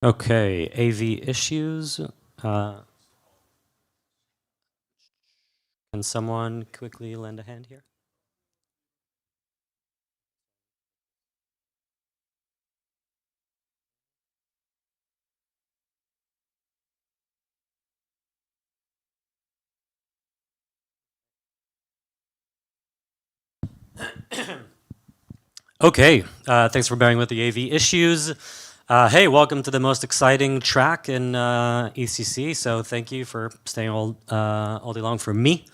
Okay, AV issues. Can someone quickly lend a hand here? Okay, thanks for bearing with the AV issues. Hey, welcome to the most exciting track in ECC. So thank you for staying all day long for me.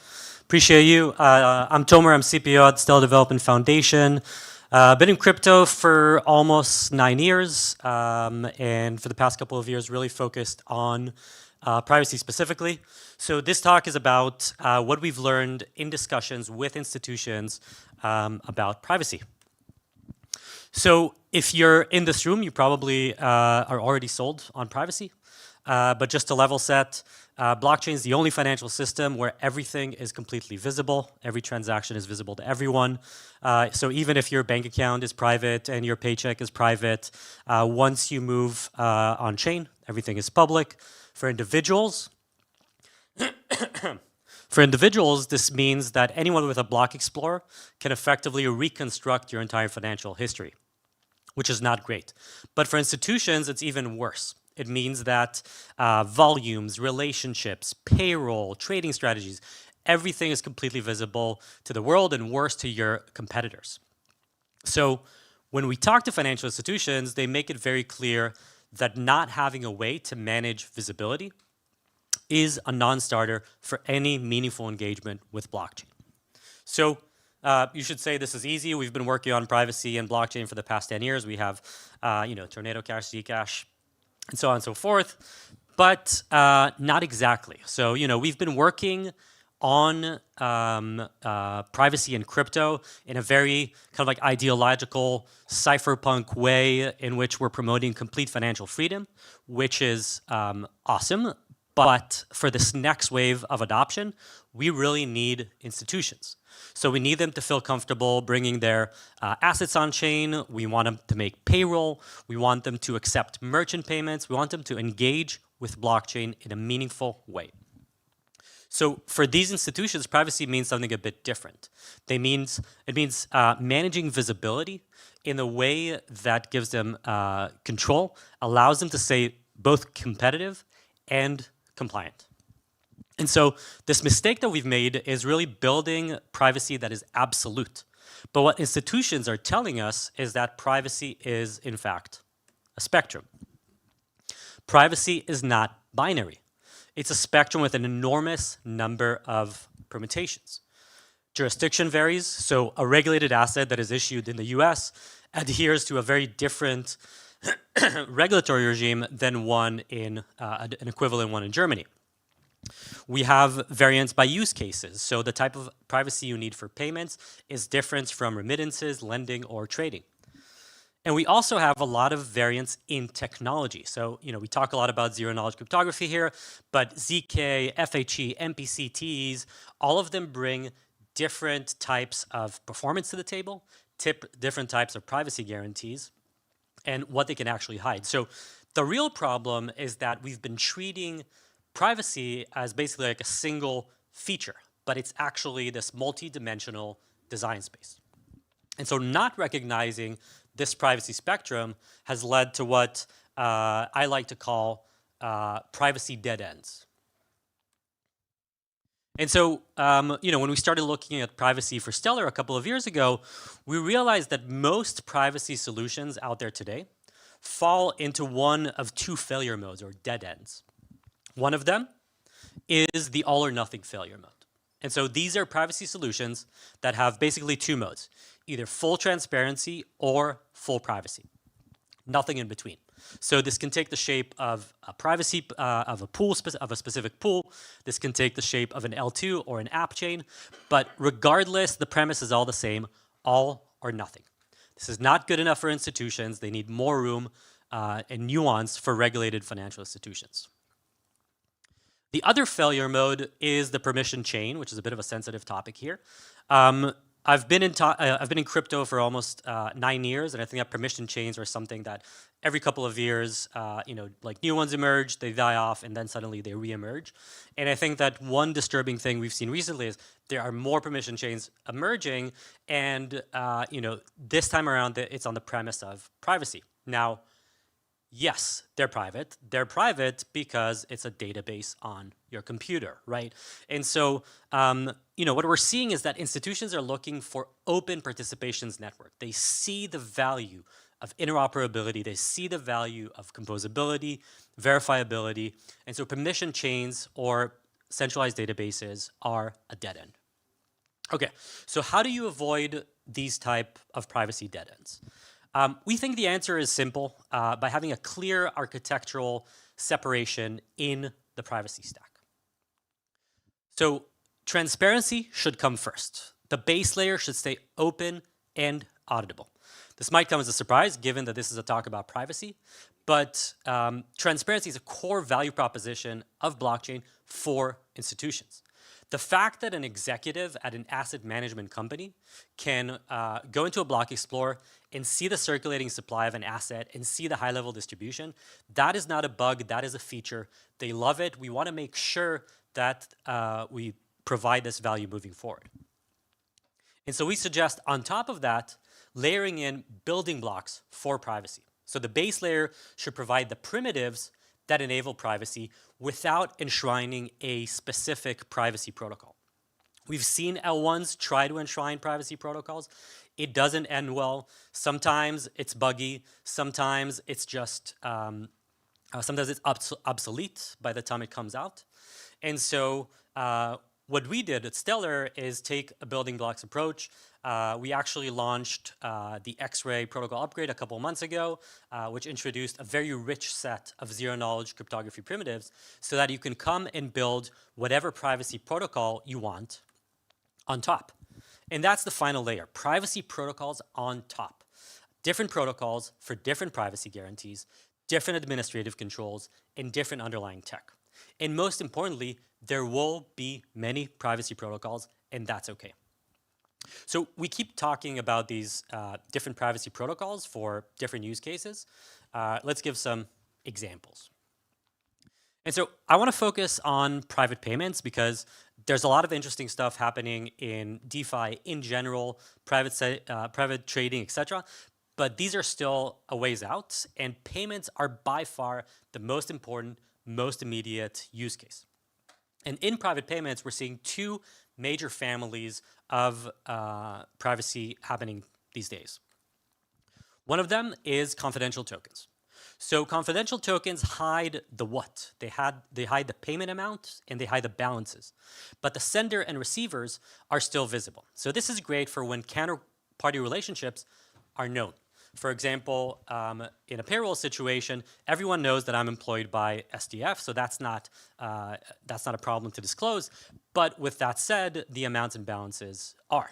Appreciate you. I'm Tomer. I'm CPO at Stellar Development Foundation. Been in crypto for almost 9 years, and for the past couple of years, really focused on privacy specifically. So this talk is about what we've learned in discussions with institutions about privacy. So if you're in this room, you probably are already sold on privacy. But just to level set, blockchain is the only financial system where everything is completely visible. Every transaction is visible to everyone. So even if your bank account is private and your paycheck is private, once you move on chain, everything is public. For individuals, this means that anyone with a block explorer can effectively reconstruct your entire financial history, which is not great. But for institutions, it's even worse. It means that volumes, relationships, payroll, trading strategies, everything is completely visible to the world and worse to your competitors. So when we talk to financial institutions, they make it very clear that not having a way to manage visibility is a non-starter for any meaningful engagement with blockchain. So you should say this is easy. We've been working on privacy and blockchain for the past 10 years. We have, Tornado Cash, Zcash, and so on and so forth, but not exactly. So, we've been working on privacy and crypto in a very kind of like ideological cypherpunk way in which we're promoting complete financial freedom, which is awesome. But for this next wave of adoption, we really need institutions. So we need them to feel comfortable bringing their assets on chain. We want them to make payroll. We want them to accept merchant payments. We want them to engage with blockchain in a meaningful way. So for these institutions, privacy means something a bit different. It means managing visibility in a way that gives them control, allows them to stay both competitive and compliant. And so this mistake that we've made is really building privacy that is absolute. But what institutions are telling us is that privacy is, in fact, a spectrum. Privacy is not binary. It's a spectrum with an enormous number of permutations. Jurisdiction varies, so a regulated asset that is issued in the US adheres to a very different regulatory regime than one in an equivalent one in Germany. We have variants by use cases. So the type of privacy you need for payments is different from remittances, lending, or trading. And we also have a lot of variants in technology. So, we talk a lot about zero-knowledge cryptography here, but ZK, FHE, MPC-TEs, all of them bring different types of performance to the table, different types of privacy guarantees, and what they can actually hide. So the real problem is that we've been treating privacy as basically like a single feature, but it's actually this multi-dimensional design space. And so not recognizing this privacy spectrum has led to what I like to call privacy dead ends. And so, when we started looking at privacy for Stellar a couple of years ago, we realized that most privacy solutions out there today fall into one of two failure modes or dead ends. One of them is the all or nothing failure mode. And so these are privacy solutions that have basically two modes, either full transparency or full privacy, nothing in between. So this can take the shape of a privacy of a pool, of a specific pool. This can take the shape of an L2 or an app chain. But regardless, the premise is all the same, all or nothing. This is not good enough for institutions. They need more room and nuance for regulated financial institutions. The other failure mode is the permission chain, which is a bit of a sensitive topic here. I've been in crypto for almost 9 years, and I think that permission chains are something that every couple of years, like new ones emerge, they die off, and then suddenly they reemerge. And I think that one disturbing thing we've seen recently is there are more permission chains emerging, and this time around, it's on the premise of privacy. Now, yes, they're private. They're private because it's a database on your computer, right? And so, what we're seeing is that institutions are looking for open participations network. They see the value of interoperability. They see the value of composability, verifiability. And so permission chains or centralized databases are a dead end. Okay, so how do you avoid these type of privacy dead ends? We think the answer is simple, by having a clear architectural separation in the privacy stack. So transparency should come first. The base layer should stay open and auditable. This might come as a surprise given that this is a talk about privacy, but transparency is a core value proposition of blockchain for institutions. The fact that an executive at an asset management company can go into a block explorer and see the circulating supply of an asset and see the high-level distribution, that is not a bug, that is a feature. They love it. We want to make sure that we provide this value moving forward. And so we suggest on top of that, layering in building blocks for privacy. So the base layer should provide the primitives that enable privacy without enshrining a specific privacy protocol. We've seen L1s try to enshrine privacy protocols. It doesn't end well. Sometimes it's buggy. Sometimes it's just, sometimes it's obsolete by the time it comes out. And so what we did at Stellar is take a building blocks approach. We actually launched the X-ray protocol upgrade a couple of months ago, which introduced a very rich set of zero-knowledge cryptography primitives so that you can come and build whatever privacy protocol you want on top. And that's the final layer, privacy protocols on top. Different protocols for different privacy guarantees, different administrative controls, and different underlying tech. And most importantly, there will be many privacy protocols, and that's okay. So we keep talking about these different privacy protocols for different use cases. Let's give some examples. And so I want to focus on private payments because there's a lot of interesting stuff happening in DeFi in general, private trading, etc. But these are still a ways out, and payments are by far the most important, most immediate use case. And in private payments, we're seeing two major families of privacy happening these days. One of them is confidential tokens. So confidential tokens hide the what? They hide the payment amount and they hide the balances. But the sender and receivers are still visible. So this is great for when counterparty relationships are known. For example, in a payroll situation, everyone knows that I'm employed by SDF, so that's not a problem to disclose. But with that said, the amounts and balances are.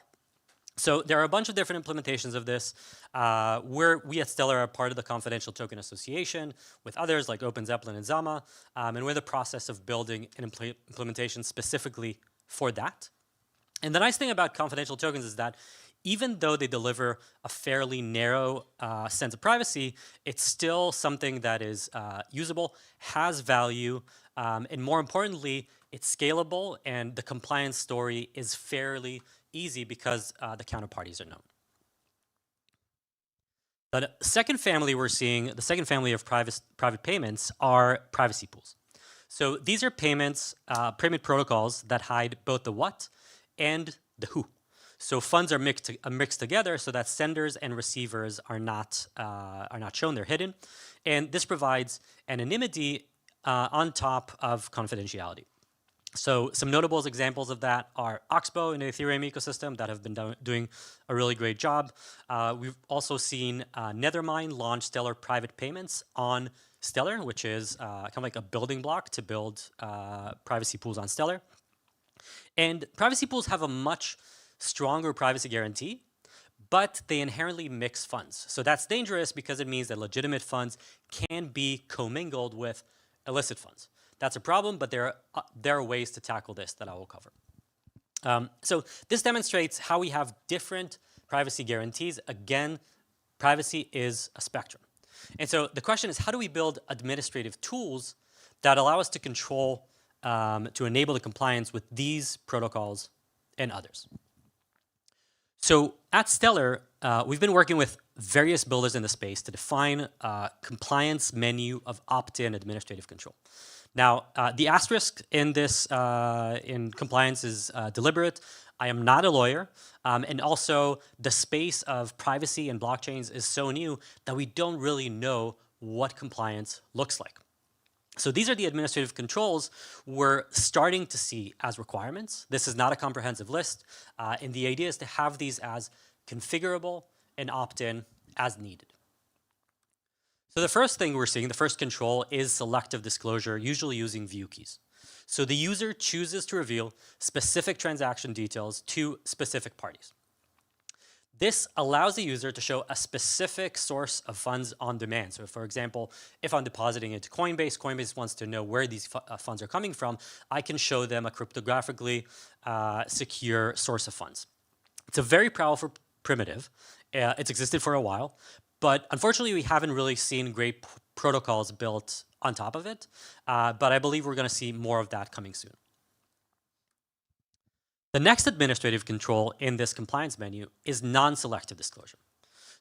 So there are a bunch of different implementations of this. We at Stellar are part of the Confidential Token Association with others like OpenZeppelin and Zama, and we're in the process of building an implementation specifically for that. And the nice thing about confidential tokens is that even though they deliver a fairly narrow sense of privacy, it's still something that is usable, has value, and more importantly, it's scalable, and the compliance story is fairly easy because the counterparties are known. The second family we're seeing, the second family of private payments are privacy pools. So these are payment protocols that hide both the what and the who. So funds are mixed together so that senders and receivers are not shown, they're hidden. And this provides anonymity on top of confidentiality. So some notable examples of that are Oxbow in the Ethereum ecosystem that have been doing a really great job. We've also seen Nethermine launch Stellar private payments on Stellar, which is kind of like a building block to build privacy pools on Stellar. And privacy pools have a much stronger privacy guarantee, but they inherently mix funds. So that's dangerous because it means that legitimate funds can be commingled with illicit funds. That's a problem, but there are ways to tackle this that I will cover. So this demonstrates how we have different privacy guarantees. Again, privacy is a spectrum. And so the question is, how do we build administrative tools that allow us to control, to enable the compliance with these protocols and others? So at Stellar, we've been working with various builders in the space to define a compliance menu of opt-in administrative control. Now, the asterisk in this in compliance is deliberate. I am not a lawyer, and also the space of privacy and blockchains is so new that we don't really know what compliance looks like. So these are the administrative controls we're starting to see as requirements. This is not a comprehensive list, and the idea is to have these as configurable and opt-in as needed. So the first thing we're seeing, the first control, is selective disclosure, usually using view keys. So the user chooses to reveal specific transaction details to specific parties. This allows the user to show a specific source of funds on demand. So for example, if I'm depositing into Coinbase, Coinbase wants to know where these funds are coming from, I can show them a cryptographically secure source of funds. It's a very powerful primitive. It's existed for a while, but unfortunately we haven't really seen great protocols built on top of it. But I believe we're going to see more of that coming soon. The next administrative control in this compliance menu is non-selective disclosure.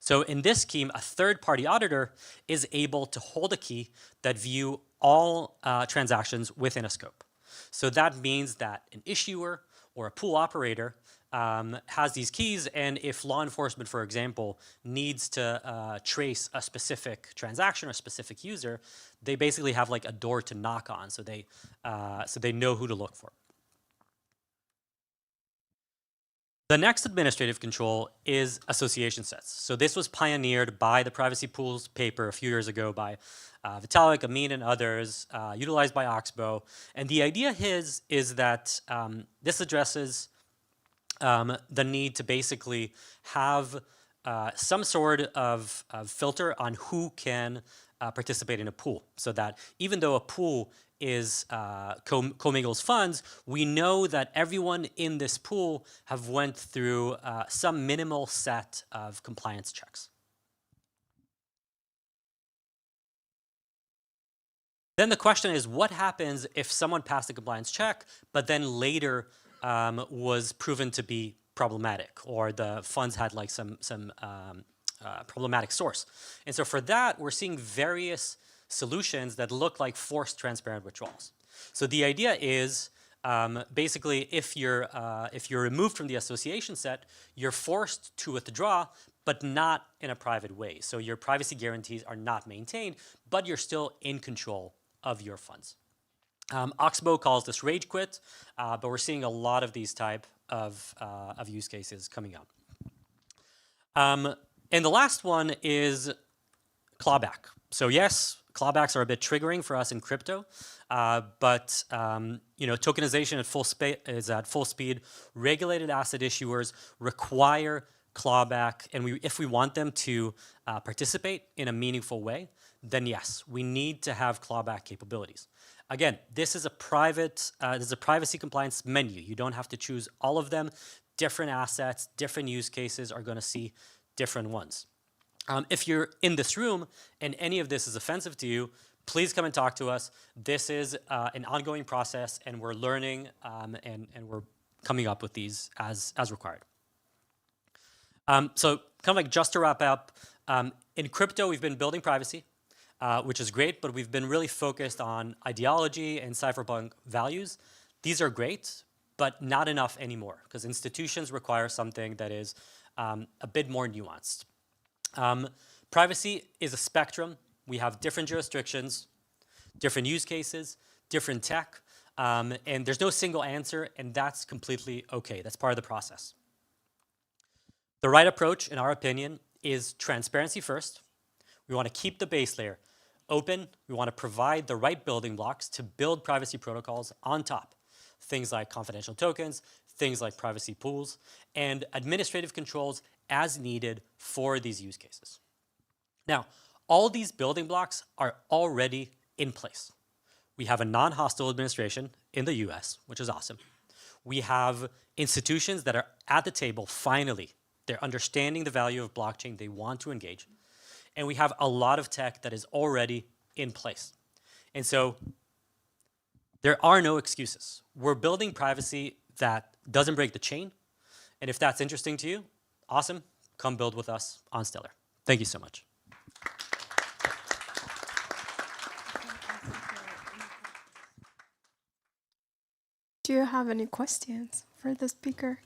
So in this scheme, a third-party auditor is able to hold a key that view all transactions within a scope. So that means that an issuer or a pool operator has these keys, and if law enforcement, for example, needs to trace a specific transaction or a specific user, they basically have like a door to knock on, so they know who to look for. The next administrative control is association sets. So this was pioneered by the Privacy Pools paper a few years ago by Vitalik, Amin, and others, utilized by Oxbow. And the idea is that this addresses the need to basically have some sort of filter on who can participate in a pool, so that even though a pool is commingles funds, we know that everyone in this pool have went through some minimal set of compliance checks. Then the question is, what happens if someone passed a compliance check, but then later was proven to be problematic, or the funds had like some problematic source? And so for that, we're seeing various solutions that look like forced transparent withdrawals. So the idea is basically if you're removed from the association set, you're forced to withdraw, but not in a private way. So your privacy guarantees are not maintained, but you're still in control of your funds. Oxbow calls this rage quit, but we're seeing a lot of these type of use cases coming up. And the last one is clawback. So yes, clawbacks are a bit triggering for us in crypto, but tokenization is at full speed. Regulated asset issuers require clawback, and if we want them to participate in a meaningful way, then yes, we need to have clawback capabilities. Again, this is a privacy compliance menu. You don't have to choose all of them. Different assets, different use cases are going to see different ones. If you're in this room and any of this is offensive to you, please come and talk to us. This is an ongoing process, and we're learning and we're coming up with these as required. So kind of like just to wrap up, in crypto, we've been building privacy, which is great, but we've been really focused on ideology and cypherpunk values. These are great, but not enough anymore, because institutions require something that is a bit more nuanced. Privacy is a spectrum. We have different jurisdictions, different use cases, different tech, and there's no single answer, and that's completely okay. That's part of the process. The right approach, in our opinion, is transparency first. We want to keep the base layer open. We want to provide the right building blocks to build privacy protocols on top. Things like confidential tokens, things like privacy pools, and administrative controls as needed for these use cases. Now, all these building blocks are already in place. We have a non-hostile administration in the US, which is awesome. We have institutions that are at the table finally. They're understanding the value of blockchain. They want to engage. And we have a lot of tech that is already in place. And so there are no excuses. We're building privacy that doesn't break the chain. And if that's interesting to you, awesome. Come build with us on Stellar. Thank you so much. Do you have any questions for the speaker?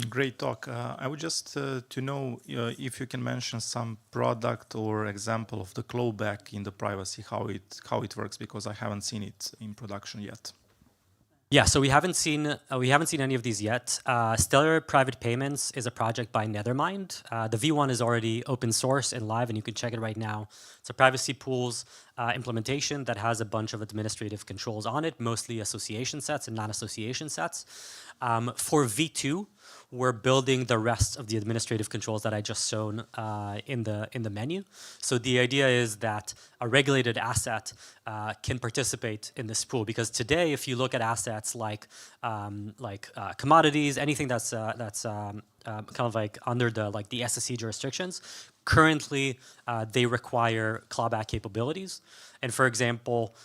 Great talk. I would just to know if you can mention some product or example of the clawback in the privacy, how it works, because I haven't seen it in production yet. Yeah, so we haven't seen any of these yet. Stellar Private Payments is a project by Nethermind. The V1 is already open source and live, and you can check it right now. It's a privacy pools implementation that has a bunch of administrative controls on it, mostly association sets and non-association sets. For V2, we're building the rest of the administrative controls that I just shown in the menu. So the idea is that a regulated asset can participate in this pool, because today, if you look at assets like commodities, anything that's kind of like under the SEC jurisdictions, currently they require clawback capabilities. And for example,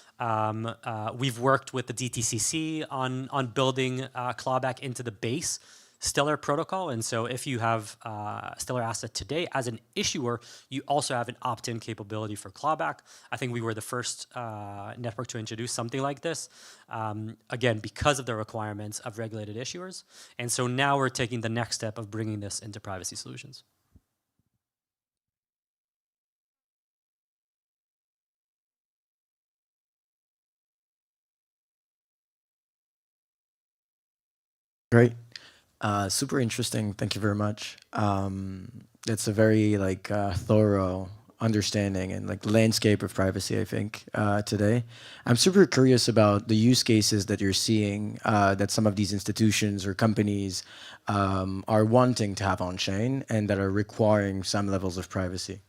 we've worked with the DTCC on building clawback into the base Stellar protocol. And so if you have Stellar asset today as an issuer, you also have an opt-in capability for clawback. I think we were the first network to introduce something like this, again, because of the requirements of regulated issuers. And so now we're taking the next step of bringing this into privacy solutions. Great. Super interesting. Thank you very much. It's a very thorough understanding and landscape of privacy, I think, today. I'm super curious about the use cases that you're seeing that some of these institutions or companies are wanting to have on-chain and that are requiring some levels of privacy.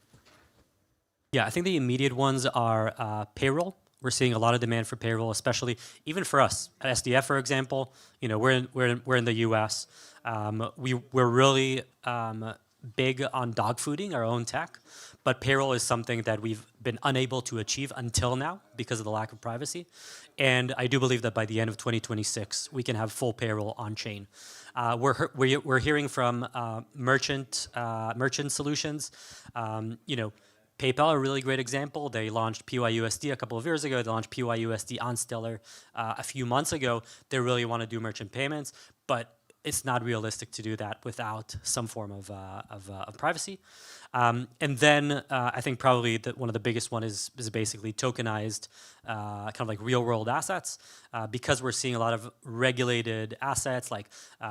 Yeah, I think the immediate ones are payroll. We're seeing a lot of demand for payroll, especially even for us at SDF, for example. You know, we're in the U.S. We're really big on dog fooding our own tech, but payroll is something that we've been unable to achieve until now because of the lack of privacy. And I do believe that by the end of 2026, we can have full payroll on chain. We're hearing from merchant solutions. You know, PayPal, a really great example. They launched PYUSD a couple of years ago. They launched PYUSD on Stellar a few months ago. They really want to do merchant payments, but it's not realistic to do that without some form of privacy. And then I think probably one of the biggest one is basically tokenized kind of like real world assets, because we're seeing a lot of regulated assets. Like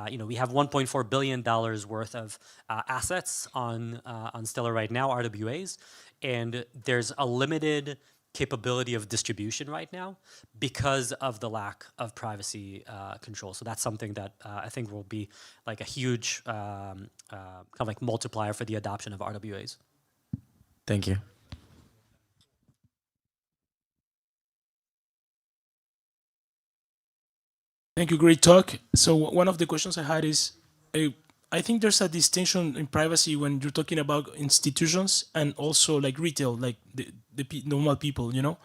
you know, we have $1.4 billion worth of assets on Stellar right now, RWAs, and there's a limited capability of distribution right now because of the lack of privacy control. So that's something that I think will be like a huge kind of like multiplier for the adoption of RWAs. Thank you. Thank you. Great talk. So one of the questions I had is, I think there's a distinction in privacy when you're talking about institutions and also like retail, like the normal people, you know?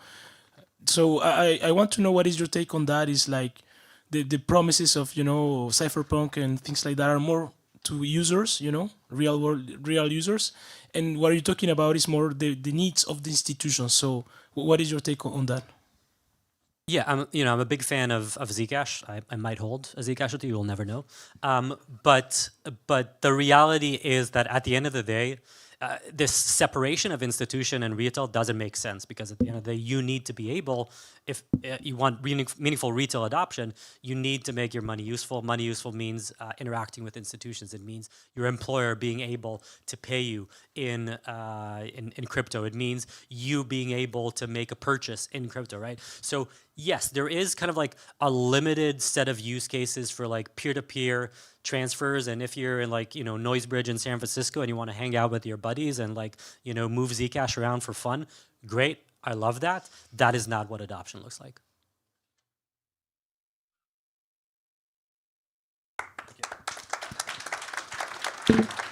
So I want to know what is your take on that. Is like the promises of, you know, cypherpunk and things like that are more to users, you know, real users. And what you're talking about is more the needs of the institutions. So what is your take on that? Yeah, I'm a big fan of Zcash. I might hold a Zcash with you. You'll never know. But the reality is that at the end of the day, this separation of institution and retail doesn't make sense, because at the end of the day, you need to be able, if you want meaningful retail adoption, you need to make your money useful. Money useful means interacting with institutions. It means your employer being able to pay you in crypto. It means you being able to make a purchase in crypto, right? So yes, there is kind of like a limited set of use cases for like peer-to-peer transfers, and if you're in like, you know, Noisebridge in San Francisco and you want to hang out with your buddies and like, you know, move Zcash around for fun, great. I love that. That is not what adoption looks like. Thank you.